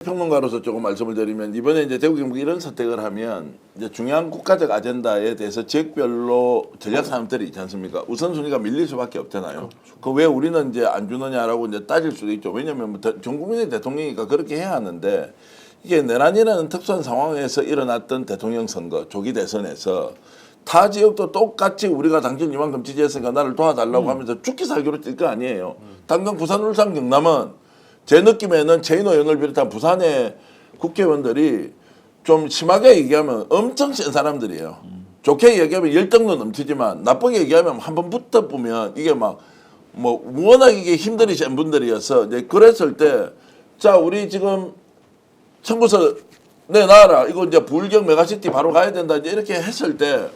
평론가로서 조금 말씀을 드리면 이번에 이제 대구 경북 이런 선택을 하면 이제 중요한 국가적 아젠다에 대해서 지역별로 전략 산업들이 있지 않습니까? 우선순위가 밀릴 수밖에 없잖아요. 그 왜 우리는 이제 안 주느냐라고 이제 따질 수도 있죠. 왜냐하면 전 국민의 대통령이니까 그렇게 해야 하는데 이게 내란이라는 특수한 상황에서 일어났던 대통령 선거 조기 대선에서 타 지역도 똑같이 우리가 당신 이만큼 지지했으니까 나를 도와달라고 하면서 죽기 살기로 뛸 거 아니에요. 당장 부산, 울산, 경남은 제 느낌에는 최인호 의원을 비롯한 부산의 국회의원들이 좀 심하게 얘기하면 엄청 센 사람들이에요. 좋게 얘기하면 열정도 넘치지만 나쁘게 얘기하면 한번 붙어보면 이게 막 뭐 워낙 이게 힘들이 센 분들이어서 이제 그랬을 때 자 우리 지금 청구서 내놔라 이거 이제 부울경 메가시티 바로 가야 된다 이제 이렇게 했을 때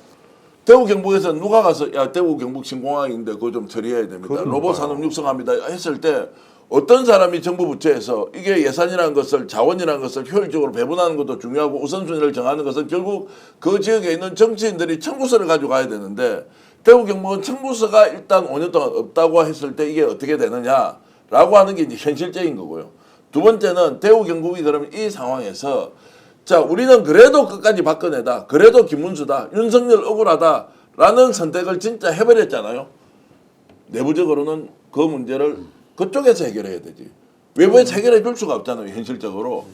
대구 경북에서 누가 가서 야 대구 경북 신공항인데 그거 좀 처리해야 됩니다. 로봇 산업 육성합니다 했을 때 어떤 사람이 정부 부처에서 이게 예산이라는 것을 자원이라는 것을 효율적으로 배분하는 것도 중요하고 우선순위를 정하는 것은 결국 그 지역에 있는 정치인들이 청구서를 가지고 가야 되는데 대구 경북은 청구서가 일단 5년 동안 없다고 했을 때 이게 어떻게 되느냐라고 하는 게 이제 현실적인 거고요. 두 번째는 대구 경북이 그러면 이 상황에서 자 우리는 그래도 끝까지 박근혜다. 그래도 김문수다. 윤석열 억울하다라는 선택을 진짜 해버렸잖아요. 내부적으로는 그 문제를 그쪽에서 해결해야 되지. 외부에서 해결해 줄 수가 없잖아요. 현실적으로.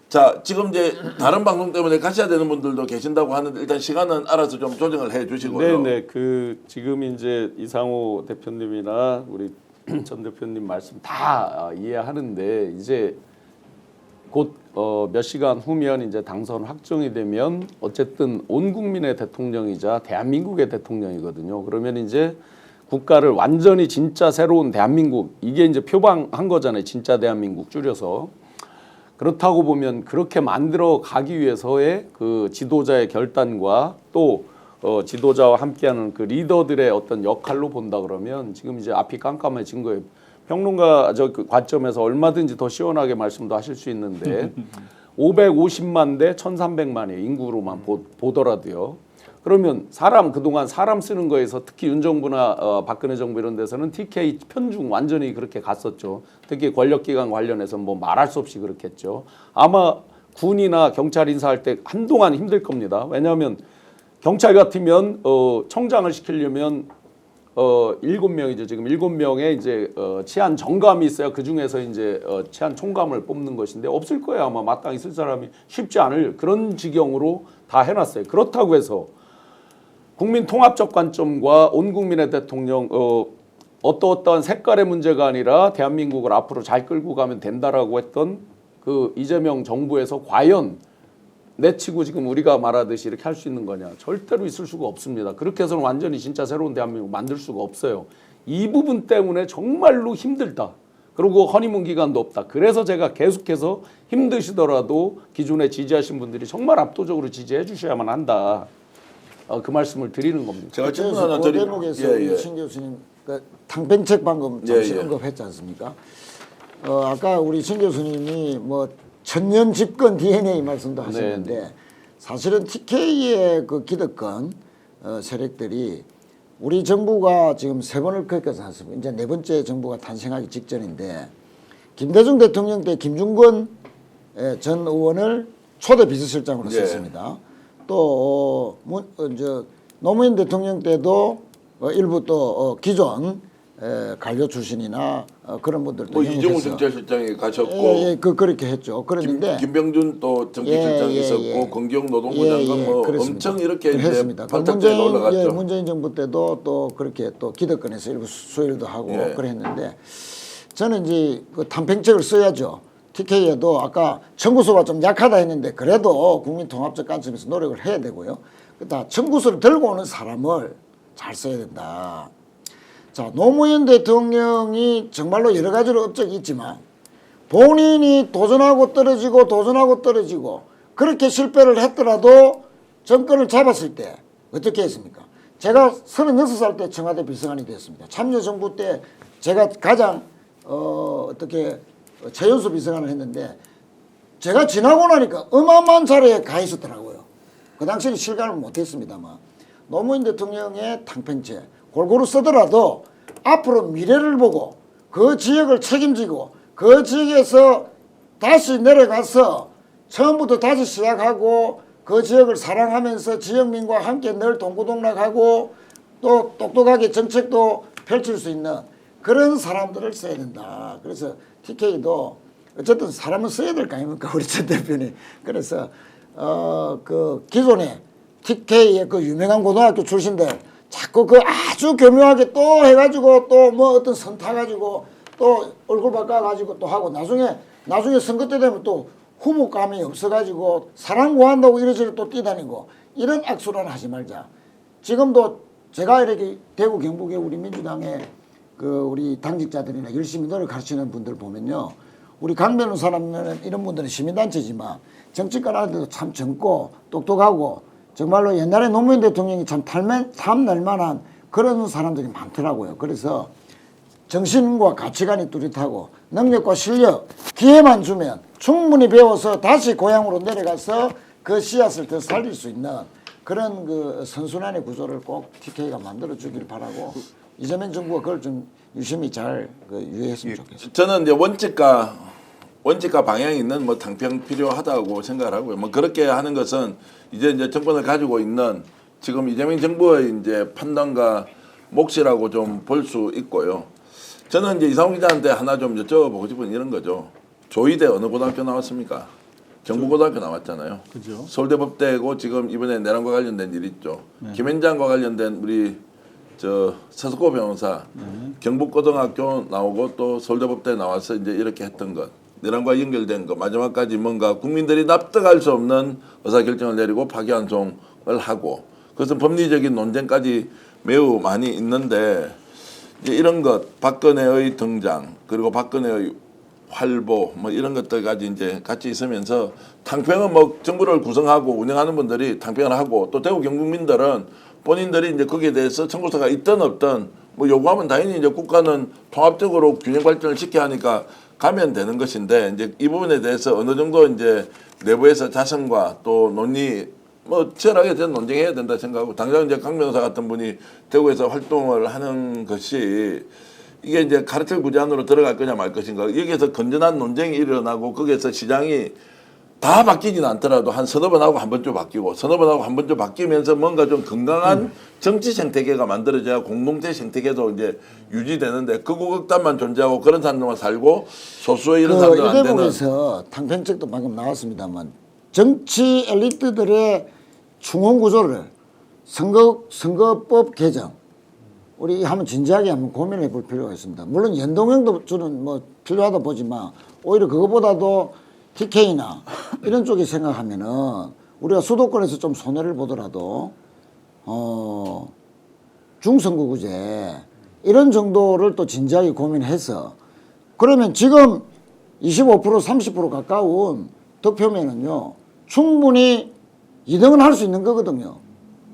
자 지금 이제 다른 방송 때문에 가셔야 되는 분들도 계신다고 하는데 일단 시간은 알아서 좀 조정을 해 주시고요. 네네. 그 지금 이제 이상호 대표님이나 우리 전 대표님 말씀 다 이해하는데 이제 곧 몇 시간 후면 이제 당선 확정이 되면 어쨌든 온 국민의 대통령이자 대한민국의 대통령이거든요. 그러면 이제 국가를 완전히 진짜 새로운 대한민국 이게 이제 표방한 거잖아요. 진짜 대한민국 줄여서. 그렇다고 보면 그렇게 만들어 가기 위해서의 그 지도자의 결단과 또 지도자와 함께하는 그 리더들의 어떤 역할로 본다 그러면 지금 이제 앞이 깜깜해진 거예요. 평론가 그 관점에서 얼마든지 더 시원하게 말씀도 하실 수 있는데 550만 대 1300만이에요. 인구로만 보더라도요. 그러면 그동안 사람 쓰는 거에서 특히 윤 정부나 박근혜 정부 이런 데서는 TK 편중 완전히 그렇게 갔었죠. 특히 권력기관 관련해서 뭐 말할 수 없이 그렇게 했죠. 아마 군이나 경찰 인사할 때 한동안 힘들 겁니다. 왜냐하면 경찰 같으면 청장을 시키려면 7명이죠. 지금 7명의 이제 치안 정감이 있어야 그 중에서 이제 치안 총감을 뽑는 것인데 없을 거예요. 아마 마땅히 쓸 사람이 쉽지 않을 그런 지경으로 다 해놨어요. 그렇다고 해서 국민 통합적 관점과 온 국민의 대통령 어떠한 색깔의 문제가 아니라 대한민국을 앞으로 잘 끌고 가면 된다라고 했던 그 이재명 정부에서 과연 내치고 지금 우리가 말하듯이 이렇게 할 수 있는 거냐. 절대로 있을 수가 없습니다. 그렇게 해서는 완전히 진짜 새로운 대한민국 만들 수가 없어요. 이 부분 때문에 정말로 힘들다. 그리고 허니문 기간도 없다. 그래서 제가 계속해서 힘드시더라도 기존에 지지하신 분들이 정말 압도적으로 지지해 주셔야만 한다. 그 말씀을 드리는 겁니다. 제가 질문 하나 드리면 대목에서 신 교수님 그 당pen책 방금 잠시 언급했지 않습니까? 아까 우리 신 교수님이 뭐 천년 집권 DNA 말씀도 하셨는데 네네. 사실은 TK의 그 기득권 세력들이 우리 정부가 지금 3번을 겪어서 샀습니다. 이제 4번째 정부가 탄생하기 직전인데 김대중 대통령 때 김중권 전 의원을 초대 비서실장으로 썼습니다. 또 노무현 대통령 때도 일부 또 기존 관료 출신이나 그런 분들도 뭐 이정우 경찰실장이 가셨고 그렇게 했죠. 그런데 김병준 또 정치실장이 있었고 권기영 노동부 장관 뭐 그렇습니다. 엄청 이렇게 했습니다. 발탁제에 올라갔죠. 문재인 정부 때도 또 그렇게 또 기득권에서 일부 수혈도 하고 그랬는데 저는 이제 그 탐팽책을 써야죠. TK에도 아까 청구서가 좀 약하다 했는데 그래도 국민 통합적 관점에서 노력을 해야 되고요. 그다음 청구서를 들고 오는 사람을 잘 써야 된다. 자, 노무현 대통령이 정말로 여러 가지로 업적이 있지만 본인이 도전하고 떨어지고 그렇게 실패를 했더라도 정권을 잡았을 때 어떻게 했습니까? 제가 36살 때 청와대 비서관이 됐습니다. 참여정부 때 제가 가장 어떻게 최연소 비서관을 했는데 제가 지나고 나니까 어마어마한 자리에 가 있었더라고요. 그 당시에는 실감을 못했습니다만 노무현 대통령의 탕평책 골고루 쓰더라도 앞으로 미래를 보고 그 지역을 책임지고 그 지역에서 다시 내려가서 처음부터 다시 시작하고 그 지역을 사랑하면서 지역민과 함께 늘 동고동락하고 또 똑똑하게 정책도 펼칠 수 있는 그런 사람들을 써야 된다. 그래서 TK도 어쨌든 사람은 써야 될 거 아닙니까, 우리 전 대표님. 그래서 그 기존에 TK의 그 유명한 고등학교 출신들 자꾸 그 아주 교묘하게 또 해가지고 또 뭐 어떤 선 타가지고 또 얼굴 바꿔가지고 또 하고 나중에 선거 때 되면 또 후보감이 없어가지고 사람 구한다고 이러저러 또 뛰다니고 이런 악순환 하지 말자. 지금도 제가 이렇게 대구 경북에 우리 민주당의 그 우리 당직자들이나 열심히 노력하시는 분들 보면요, 우리 강 변호사라면 이런 분들은 시민단체지만 정치가라도 참 젊고 똑똑하고 정말로 옛날에 노무현 대통령이 참 탐날 만한 그런 사람들이 많더라고요. 그래서 정신과 가치관이 뚜렷하고 능력과 실력, 기회만 주면 충분히 배워서 다시 고향으로 내려가서 그 씨앗을 더 살릴 수 있는 그런 그 선순환의 구조를 꼭 TK가 만들어 주길 바라고 이재명 정부가 그걸 좀 유심히 잘 유의했으면 좋겠습니다. 저는 이제 원칙과 방향이 있는 뭐 당평 필요하다고 생각을 하고요. 뭐 그렇게 하는 것은 이제 정권을 가지고 있는 지금 이재명 정부의 이제 판단과 몫이라고 좀 볼 수 있고요. 저는 이제 이상훈 기자한테 하나 좀 여쭤보고 싶은 이런 거죠. 조이대 어느 고등학교 나왔습니까? 경북고등학교 나왔잖아요. 그죠. 서울대법대고 지금 이번에 내란과 관련된 일 있죠. 김현장과 관련된 우리 서석고 변호사 경북고등학교 나오고 또 서울대법대 나와서 이제 이렇게 했던 것. 내란과 연결된 거 마지막까지 뭔가 국민들이 납득할 수 없는 의사결정을 내리고 파기환송을 하고 그것은 법리적인 논쟁까지 매우 많이 있는데 이제 이런 것 박근혜의 등장 그리고 박근혜의 활보 뭐 이런 것들까지 이제 같이 있으면서 탕평은 뭐 정부를 구성하고 운영하는 분들이 탕평을 하고 또 대구 경북민들은 본인들이 이제 거기에 대해서 청구서가 있든 없든 뭐 요구하면 당연히 이제 국가는 통합적으로 균형 발전을 시켜야 하니까 가면 되는 것인데 이제 이 부분에 대해서 어느 정도 이제 내부에서 자성과 또 논의 뭐 치열하게 전 논쟁해야 된다 생각하고 당장 이제 강 변호사 같은 분이 대구에서 활동을 하는 것이 이게 이제 카르텔 구제 안으로 들어갈 거냐 말 것인가 여기에서 건전한 논쟁이 일어나고 거기에서 시장이 다 바뀌지는 않더라도 한 서너 번 하고 한 번쯤 바뀌고 서너 번 하고 한 번쯤 바뀌면서 뭔가 좀 건강한 정치 생태계가 만들어져야 공동체 생태계도 이제 유지되는데 극우극단만 존재하고 그런 사람들만 살고 소수의 이런 사람들은 안 되는. 이 대목에서 탕평책도 방금 나왔습니다만 정치 엘리트들의 충원 구조를 선거법 개정 우리 한번 진지하게 한번 고민해 볼 필요가 있습니다. 물론 연동형도 저는 뭐 필요하다 보지만 오히려 그거보다도 TK나 이런 쪽에 생각하면은 우리가 수도권에서 좀 손해를 보더라도 중선거구제 이런 정도를 또 진지하게 고민해서 그러면 지금 25% 30% 가까운 득표면은요 충분히 2등은 할 수 있는 거거든요.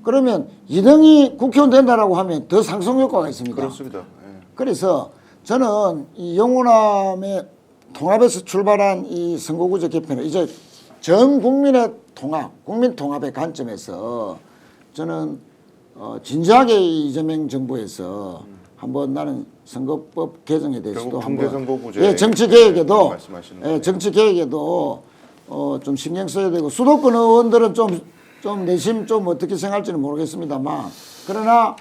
그러면 2등이 국회의원 된다라고 하면 더 상승 효과가 있습니다. 그렇습니다. 예. 그래서 저는 이 영호남의 통합에서 출발한 이 선거구제 개편을 이제 전 국민의 통합, 국민 통합의 관점에서 저는 진지하게 이재명 정부에서 한번 나는 선거법 개정에 대해서도 결국 한번 중대선거구제 예, 정치 계획에도 말씀하시는 예, 거네요. 정치 계획에도 좀 신경 써야 되고 수도권 의원들은 좀 내심 좀 어떻게 생각할지는 모르겠습니다만 그러나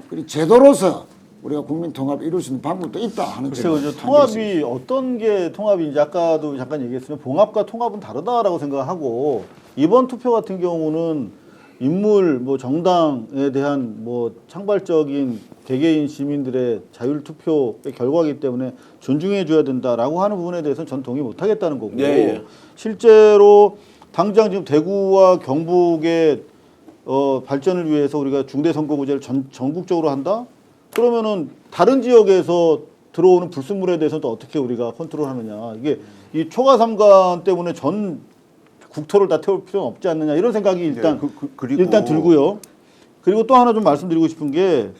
그리 제도로서 우리가 국민 통합을 이룰 수 있는 방법도 있다 하는 글쎄요, 점을 통합이 어떤 게 통합인지 아까도 잠깐 얘기했으면 봉합과 통합은 다르다라고 생각하고 이번 투표 같은 경우는 인물 뭐 정당에 대한 뭐 창발적인 개개인 시민들의 자율 투표의 결과이기 때문에 존중해 줘야 된다라고 하는 부분에 대해서는 전 동의 못 하겠다는 거고 예. 실제로 당장 지금 대구와 경북의 발전을 위해서 우리가 중대선거구제를 전국적으로 한다? 그러면은 다른 지역에서 들어오는 불순물에 대해서는 또 어떻게 우리가 컨트롤하느냐. 이게 이 초과 삼간 때문에 전 국토를 다 태울 필요는 없지 않느냐 이런 생각이 일단 그리고 일단 들고요. 그리고 또 하나 좀 말씀드리고 싶은 게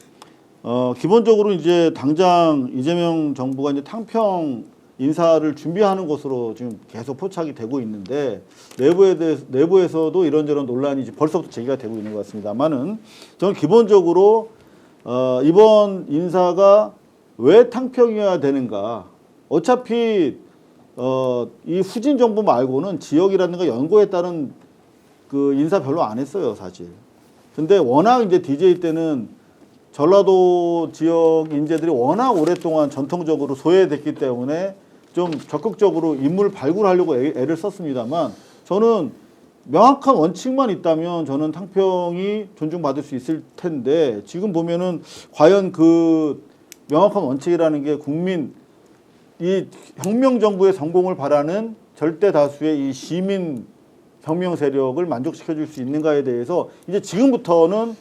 기본적으로 이제 당장 이재명 정부가 이제 탕평 인사를 준비하는 것으로 지금 계속 포착이 되고 있는데 내부에서도 이런저런 논란이 이제 벌써부터 제기가 되고 있는 것 같습니다만은 저는 기본적으로 이번 인사가 왜 탕평이어야 되는가? 어차피 이 후진 정부 말고는 지역이라든가 연고에 따른 그 인사 별로 안 했어요, 사실. 근데 워낙 이제 DJ 때는 전라도 지역 인재들이 워낙 오랫동안 전통적으로 소외됐기 때문에 좀 적극적으로 인물 발굴하려고 애를 썼습니다만, 저는 명확한 원칙만 있다면 저는 탕평이 존중받을 수 있을 텐데, 지금 보면은 과연 그 명확한 원칙이라는 게 국민, 이 혁명 정부의 성공을 바라는 절대 다수의 이 시민 혁명 세력을 만족시켜 줄 수 있는가에 대해서 이제 지금부터는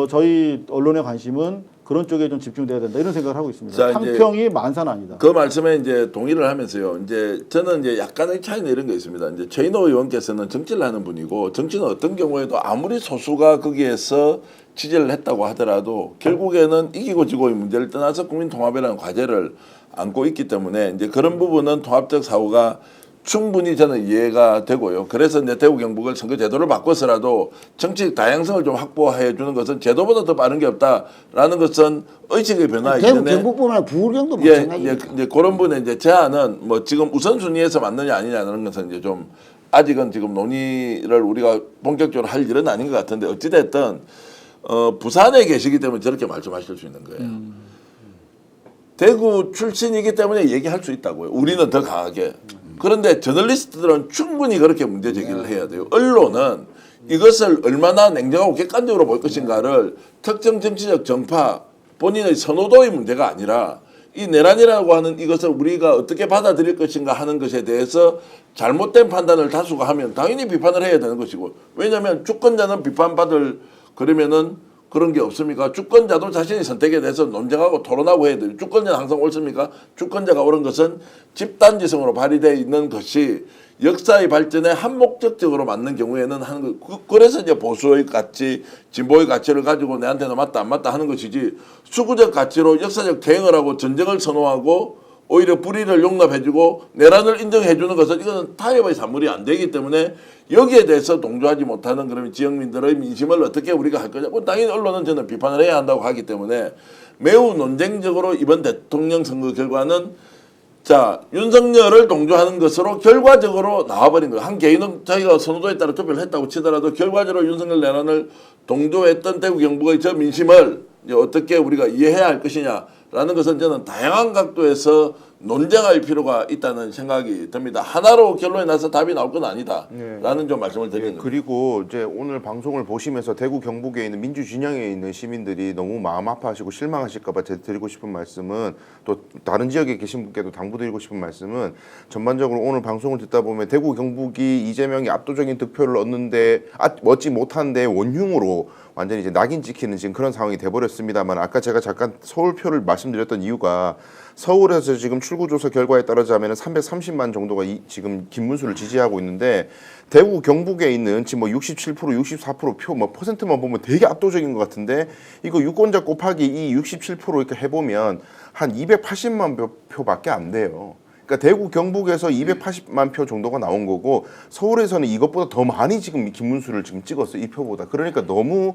저희 언론의 관심은 그런 쪽에 좀 집중돼야 된다, 이런 생각을 하고 있습니다. 자, 탕평이 만사는 아니다. 그 말씀에 이제 동의를 하면서요. 이제 저는 이제 약간의 차이는 이런 게 있습니다. 이제 최인호 의원께서는 정치를 하는 분이고, 정치는 어떤 경우에도 아무리 소수가 거기에서 지지를 했다고 하더라도 결국에는 이기고 지고의 문제를 떠나서 국민 통합이라는 과제를 안고 있기 때문에 이제 그런 부분은 통합적 사고가 충분히 저는 이해가 되고요. 그래서 이제 대구 경북을 선거 제도를 바꿔서라도 정치적 다양성을 좀 확보해 주는 것은 제도보다 더 빠른 게 없다라는 것은 의식의 변화 대구 이전에 경북뿐만 아니라 부울경도 예, 마찬가지입니다. 이제 그런 분의 이제 제안은 뭐 지금 우선순위에서 맞느냐 아니냐는 것은 이제 좀 아직은 지금 논의를 우리가 본격적으로 할 일은 아닌 것 같은데, 어찌됐든 부산에 계시기 때문에 저렇게 말씀하실 수 있는 거예요. 대구 출신이기 때문에 얘기할 수 있다고요. 우리는 더 강하게. 그런데 저널리스트들은 충분히 그렇게 문제 제기를 해야 돼요. 언론은 이것을 얼마나 냉정하고 객관적으로 볼 것인가를 특정 정치적 정파 본인의 선호도의 문제가 아니라 이 내란이라고 하는 이것을 우리가 어떻게 받아들일 것인가 하는 것에 대해서 잘못된 판단을 다수가 하면 당연히 비판을 해야 되는 것이고, 왜냐하면 주권자는 비판받을, 그러면은 그런 게 없습니까? 주권자도 자신의 선택에 대해서 논쟁하고 토론하고 해야 돼요. 주권자는 항상 옳습니까? 주권자가 옳은 것은 집단지성으로 발휘되어 있는 것이 역사의 발전에 한목적적으로 맞는 경우에는 하는 거. 그래서 이제 보수의 가치, 진보의 가치를 가지고 내한테는 맞다 안 맞다 하는 것이지, 수구적 가치로 역사적 대응을 하고 전쟁을 선호하고 오히려 불의를 용납해주고 내란을 인정해주는 것은 이거는 타협의 산물이 안 되기 때문에 여기에 대해서 동조하지 못하는 그런 지역민들의 민심을 어떻게 우리가 할 거냐. 당연히 언론은 저는 비판을 해야 한다고 하기 때문에 매우 논쟁적으로 이번 대통령 선거 결과는 자, 윤석열을 동조하는 것으로 결과적으로 나와버린 거예요. 한 개인은 자기가 선호도에 따라 투표를 했다고 치더라도 결과적으로 윤석열 내란을 동조했던 대구 경북의 저 민심을 이제 어떻게 우리가 이해해야 할 것이냐라는 것은 저는 다양한 각도에서 논쟁할 필요가 있다는 생각이 듭니다. 하나로 결론이 나서 답이 나올 건 아니다라는 좀 말씀을 드리는 겁니다. 그리고 이제 오늘 방송을 보시면서 대구 경북에 있는 민주 진영에 있는 시민들이 너무 마음 아파하시고 실망하실까봐 제가 드리고 싶은 말씀은, 또 다른 지역에 계신 분께도 당부드리고 싶은 말씀은, 전반적으로 오늘 방송을 듣다 보면 대구 경북이 이재명이 압도적인 득표를 얻는데 얻지 못한데 원흉으로 완전히 이제 낙인 찍히는 지금 그런 상황이 돼버렸습니다만, 아까 제가 잠깐 서울표를 말씀드렸던 이유가, 서울에서 지금 출구조사 결과에 따르자면 330만 정도가 지금 김문수를 지지하고 있는데, 대구 경북에 있는 지금 뭐 67%, 64% 표 뭐 퍼센트만 보면 되게 압도적인 것 같은데, 이거 유권자 곱하기 이 67% 이렇게 해보면 한 280만 표밖에 안 돼요. 그러니까 대구 경북에서 280만 표 정도가 나온 거고, 서울에서는 이것보다 더 많이 지금 김문수를 지금 찍었어요, 이 표보다. 그러니까 너무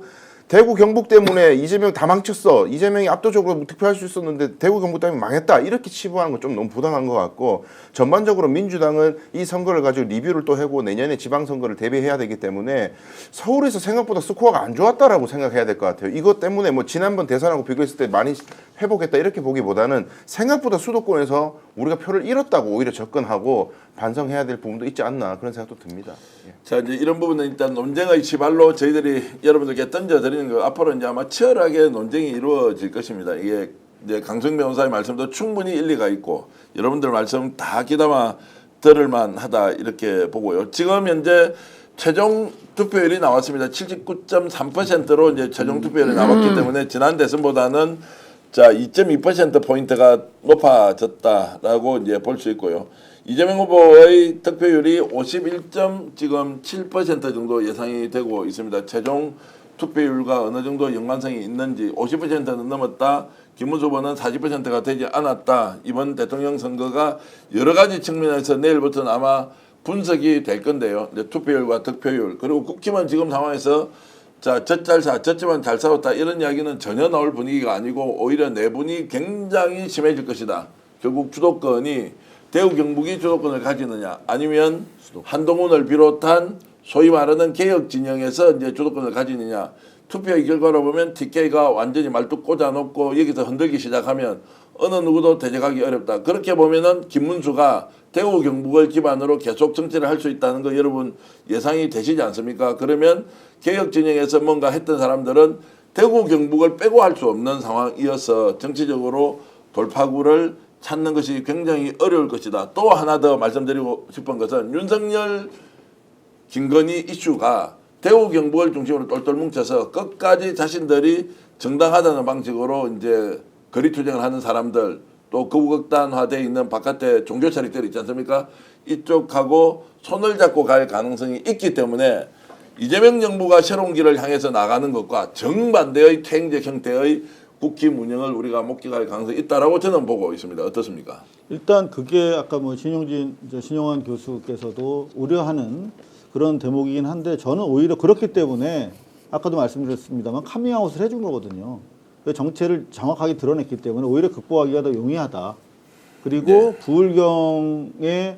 대구 경북 때문에 이재명 다 망쳤어, 이재명이 압도적으로 득표할 수 있었는데 대구 경북 때문에 망했다, 이렇게 치부하는 건 좀 너무 부당한 것 같고, 전반적으로 민주당은 이 선거를 가지고 리뷰를 또 하고 내년에 지방선거를 대비해야 되기 때문에 서울에서 생각보다 스코어가 안 좋았다라고 생각해야 될 것 같아요. 이것 때문에 뭐 지난번 대선하고 비교했을 때 많이 회복했다 이렇게 보기보다는 생각보다 수도권에서 우리가 표를 잃었다고 오히려 접근하고 반성해야 될 부분도 있지 않나, 그런 생각도 듭니다. 예. 자, 이제 이런 부분은 일단 논쟁의 시발로 저희들이 여러분들께 던져드리는 거, 앞으로 이제 아마 치열하게 논쟁이 이루어질 것입니다. 이게 이제 강성 변호사의 말씀도 충분히 일리가 있고, 여러분들 말씀 다 귀담아 들을 만하다 이렇게 보고요. 지금 현재 최종 투표율이 나왔습니다. 79.3%로 이제 최종 투표율이 나왔기 때문에 지난 대선보다는 자 2.2% 포인트가 높아졌다라고 이제 볼 수 있고요. 이재명 후보의 득표율이 51.7% 정도 예상이 되고 있습니다. 최종 투표율과 어느 정도 연관성이 있는지, 50%는 넘었다, 김문수 후보는 40%가 되지 않았다. 이번 대통령 선거가 여러 가지 측면에서 내일부터는 아마 분석이 될 건데요. 이제 투표율과 득표율, 그리고 국힘은 지금 상황에서 자, 졌지만 잘 싸웠다 이런 이야기는 전혀 나올 분위기가 아니고 오히려 내분이 굉장히 심해질 것이다. 결국 주도권이 대구 경북이 주도권을 가지느냐 아니면 한동훈을 비롯한 소위 말하는 개혁 진영에서 이제 주도권을 가지느냐. 투표의 결과로 보면 TK가 완전히 말뚝 꽂아놓고 여기서 흔들기 시작하면 어느 누구도 대적하기 어렵다. 그렇게 보면은 김문수가 대구 경북을 기반으로 계속 정치를 할 수 있다는 거 여러분 예상이 되시지 않습니까? 그러면 개혁 진영에서 뭔가 했던 사람들은 대구 경북을 빼고 할 수 없는 상황이어서 정치적으로 돌파구를 찾는 것이 굉장히 어려울 것이다. 또 하나 더 말씀드리고 싶은 것은 윤석열 김건희 이슈가 대구 경북을 중심으로 똘똘 뭉쳐서 끝까지 자신들이 정당하다는 방식으로 이제 거리투쟁을 하는 사람들 또 거부극단화되어 있는 바깥에 종교 세력들 있지 않습니까? 이쪽하고 손을 잡고 갈 가능성이 있기 때문에 이재명 정부가 새로운 길을 향해서 나가는 것과 정반대의 퇴행적 형태의 국힘 운영을 우리가 목격할 가능성이 있다라고 저는 보고 있습니다. 어떻습니까? 일단 그게 아까 뭐 신용환 교수께서도 우려하는 그런 대목이긴 한데 저는 오히려 그렇기 때문에 아까도 말씀드렸습니다만 카밍아웃을 해준 거거든요. 그 정체를 정확하게 드러냈기 때문에 오히려 극복하기가 더 용이하다. 그리고 부울경에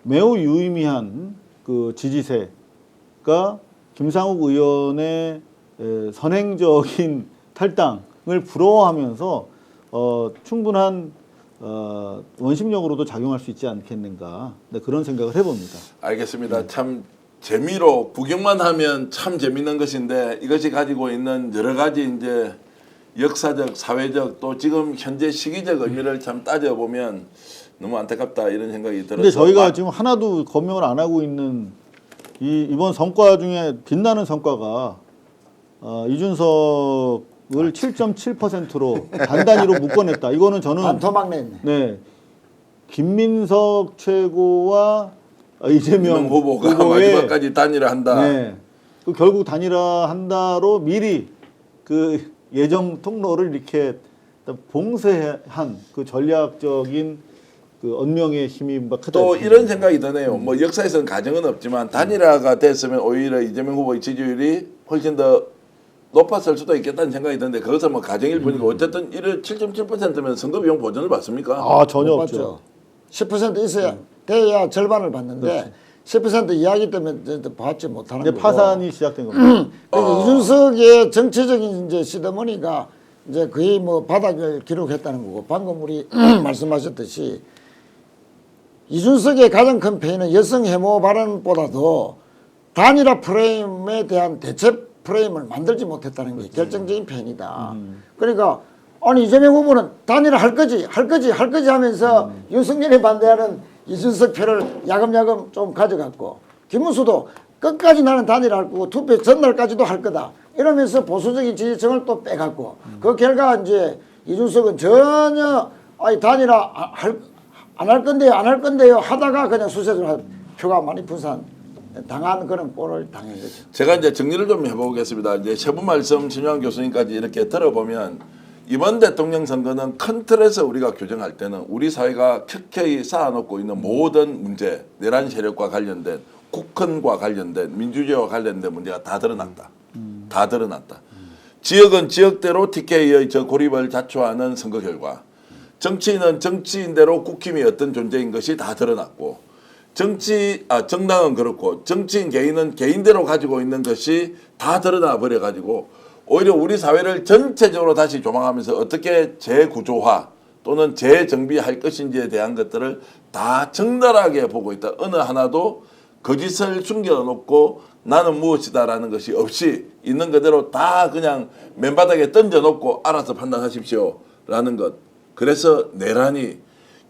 매우 유의미한 그 지지세가 김상욱 의원의 선행적인 탈당을 부러워하면서 충분한 원심력으로도 작용할 수 있지 않겠는가. 네, 그런 생각을 해봅니다. 알겠습니다. 참 재미로 구경만 하면 참 재밌는 것인데 이것이 가지고 있는 여러 가지 이제 역사적, 사회적 또 지금 현재 시기적 의미를 참 따져보면 너무 안타깝다 이런 생각이 들어서. 근데 저희가 지금 하나도 검명을 안 하고 있는 이번 성과 중에 빛나는 성과가 이준석을 7.7%로 단단히로 묶어냈다. 이거는 저는 반토막 냈네. 네, 김민석 최고와 이재명 후보가 후보의 마지막까지 단일화한다. 네, 그 결국 단일화한다로 미리 그 예정 통로를 이렇게 봉쇄한 그 전략적인 그 언명의 힘이 막 크다. 또 이런 생각이 드네요. 뭐 역사에서는 가정은 없지만 단일화가 됐으면 오히려 이재명 후보의 지지율이 훨씬 더 높았을 수도 있겠다는 생각이 드는데 그것은 뭐 가정일 뿐이고 어쨌든 이런 7.7%면 선거 비용 보전을 받습니까? 아 전혀 못 없죠. 받죠. 10% 있어야 돼야 절반을 받는데 10% 이야기 때문에 받지 못하는 이제 거고. 파산이 시작된 겁니다. 그러니까 이준석의 정치적인 이제 시드머니가 이제 거의 뭐 바닥을 기록했다는 거고 방금 우리 말씀하셨듯이 이준석의 가장 큰 페인은 여성 혐오 발언보다도 단일화 프레임에 대한 대체 프레임을 만들지 못했다는 게 결정적인 페인이다. 그러니까 아니 이재명 후보는 단일화 할 거지 하면서 윤석열이 반대하는 이준석 표를 야금야금 좀 가져갔고 김문수도 끝까지 나는 단일화 할 거고 투표 전날까지도 할 거다 이러면서 보수적인 지지층을 또 빼갔고 그 결과 이제 이준석은 전혀 아니 단일화 안 할 건데요 하다가 그냥 수세적으로 표가 많이 분산 당한 그런 꼴을 당한 거죠. 제가 이제 정리를 좀 해보겠습니다. 이제 세부 말씀 신용환 교수님까지 이렇게 들어보면 이번 대통령 선거는 큰 틀에서 우리가 규정할 때는 우리 사회가 켜켜이 쌓아놓고 있는 모든 문제, 내란 세력과 관련된 국헌과 관련된 민주주의와 관련된 문제가 다 드러났다. 다 드러났다. 지역은 지역대로 TK의 저 고립을 자초하는 선거 결과, 정치인은 정치인대로 국힘이 어떤 존재인 것이 다 드러났고, 정당은 그렇고 정치인 개인은 개인대로 가지고 있는 것이 다 드러나 버려 가지고 오히려 우리 사회를 전체적으로 다시 조망하면서 어떻게 재구조화 또는 재정비할 것인지에 대한 것들을 다 적나라하게 보고 있다. 어느 하나도 거짓을 숨겨놓고 나는 무엇이다라는 것이 없이 있는 그대로 다 그냥 맨바닥에 던져놓고 알아서 판단하십시오라는 것. 그래서 내란이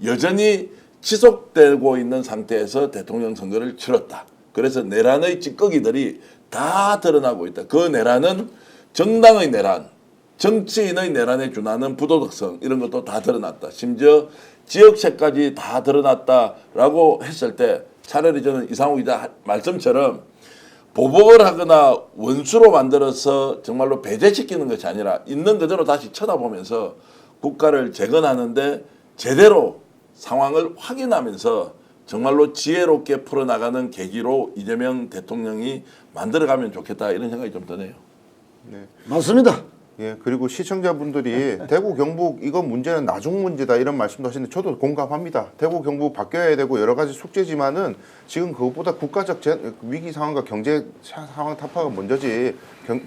여전히 지속되고 있는 상태에서 대통령 선거를 치렀다. 그래서 내란의 찌꺼기들이 다 드러나고 있다. 그 내란은 정당의 내란, 정치인의 내란에 준하는 부도덕성 이런 것도 다 드러났다. 심지어 지역색까지 다 드러났다라고 했을 때 차라리 저는 이상우 기자 말씀처럼 보복을 하거나 원수로 만들어서 정말로 배제시키는 것이 아니라 있는 그대로 다시 쳐다보면서 국가를 재건하는데 제대로 상황을 확인하면서 정말로 지혜롭게 풀어나가는 계기로 이재명 대통령이 만들어가면 좋겠다 이런 생각이 좀 드네요. 맞습니다. 예, 그리고 시청자분들이 대구 경북 이건 문제는 나중 문제다 이런 말씀도 하시는데 저도 공감합니다. 대구 경북 바뀌어야 되고 여러 가지 숙제지만은 지금 그것보다 국가적 위기 상황과 경제 상황 타파가 먼저지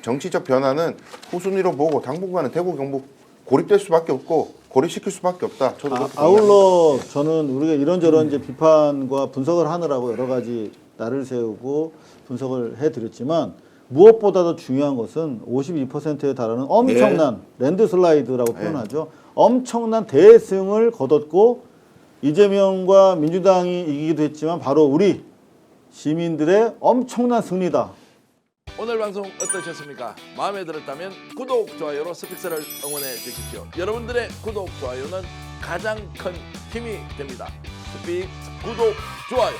정치적 변화는 후순위로 보고 당분간은 대구 경북 고립될 수밖에 없고 고립시킬 수밖에 없다. 저도 그렇게 아울러 저는 우리가 이런저런 이제 비판과 분석을 하느라고 여러 가지 날을 세우고 분석을 해드렸지만 무엇보다도 중요한 것은 52%에 달하는 엄청난 랜드슬라이드라고 표현하죠. 엄청난 대승을 거뒀고 이재명과 민주당이 이기기도 했지만 바로 우리 시민들의 엄청난 승리다. 오늘 방송 어떠셨습니까? 마음에 들었다면 구독, 좋아요로 스픽스를 응원해 주십시오. 여러분들의 구독, 좋아요는 가장 큰 힘이 됩니다. 스픽스 구독, 좋아요.